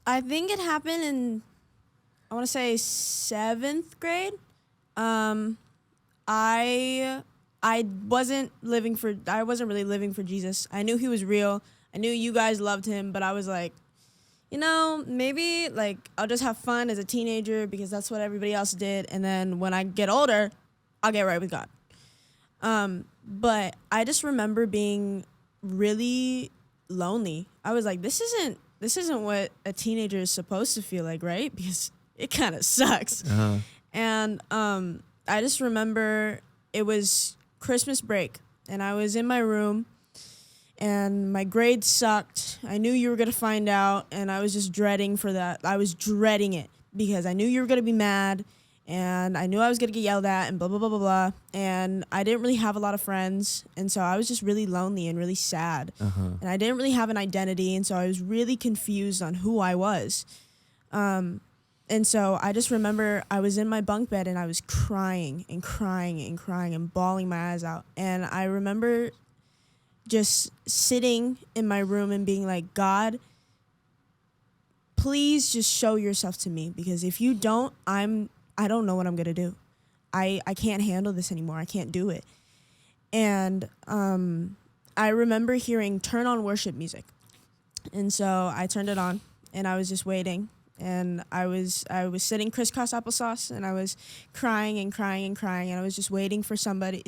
I think it happened in, I want to say 7th grade. I wasn't really living for Jesus. I knew he was real. I knew you guys loved him, but I was like, maybe like I'll just have fun as a teenager because that's what everybody else did. And then when I get older, I'll get right with God. But I just remember being really lonely. I was like, this isn't what a teenager is supposed to feel like, right? Because it kind of sucks. Uh-huh. And I just remember it was Christmas break, and I was in my room, and my grades sucked. I knew you were going to find out, and I was just dreading for that. I was dreading it because I knew you were going to be mad, and I knew I was going to get yelled at, and blah, blah, blah, blah, blah. And I didn't really have a lot of friends, and so I was just really lonely and really sad. Uh-huh. And I didn't really have an identity, and so I was really confused on who I was. And so I just remember I was in my bunk bed and I was crying and crying and crying and bawling my eyes out. And I remember just sitting in my room and being like, God, please just show yourself to me, because if you don't, I don't know what I'm gonna do. I can't handle this anymore. I can't do it. And I remember hearing turn on worship music. And so I turned it on and I was just waiting. And I was sitting crisscross applesauce, and I was crying and crying and crying, and I was just waiting for something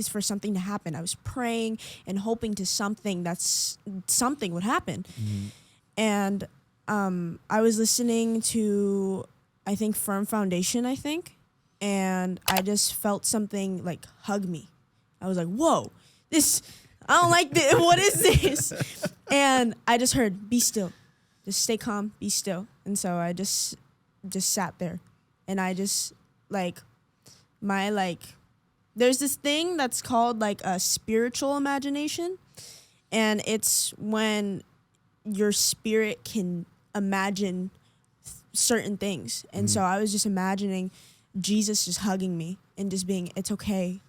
to happen. I was praying and hoping something would happen. Mm-hmm. And I was listening to, I think, Firm Foundation, and I just felt something like hug me. I was like, whoa, I don't like this. What is this? And I just heard, be still. Just stay calm, be still. And so I just sat there, and I just there's this thing that's called like a spiritual imagination, and it's when your spirit can imagine certain things. And so I was just imagining Jesus just hugging me and just being, it's okay,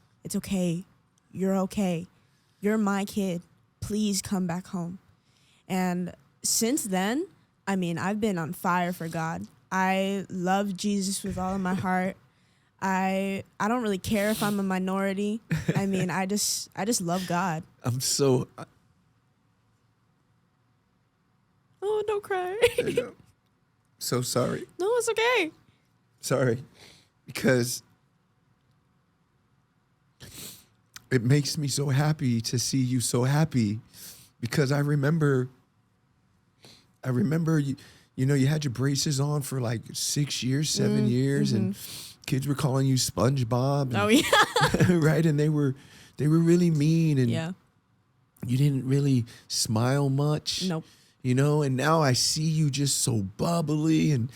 you're okay, you're my kid, please come back home. And since then, I mean, I've been on fire for God. I love Jesus with all of my heart. I don't really care if I'm a minority. I mean, I just love God. Oh, don't cry. So sorry. No, it's okay. Sorry. Because it makes me so happy to see you so happy, because I remember you had your braces on for like 6 years, 7 years, and kids were calling you SpongeBob. Oh yeah. Right? And they were really mean, and yeah. You didn't really smile much. Nope. And now I see you just so bubbly and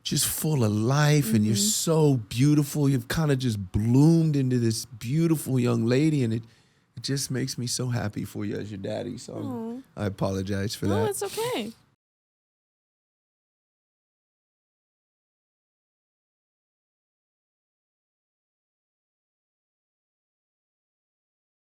just full of life, and you're so beautiful. You've kind of just bloomed into this beautiful young lady, and it just makes me so happy for you as your daddy. So I apologize for that. No, it's okay.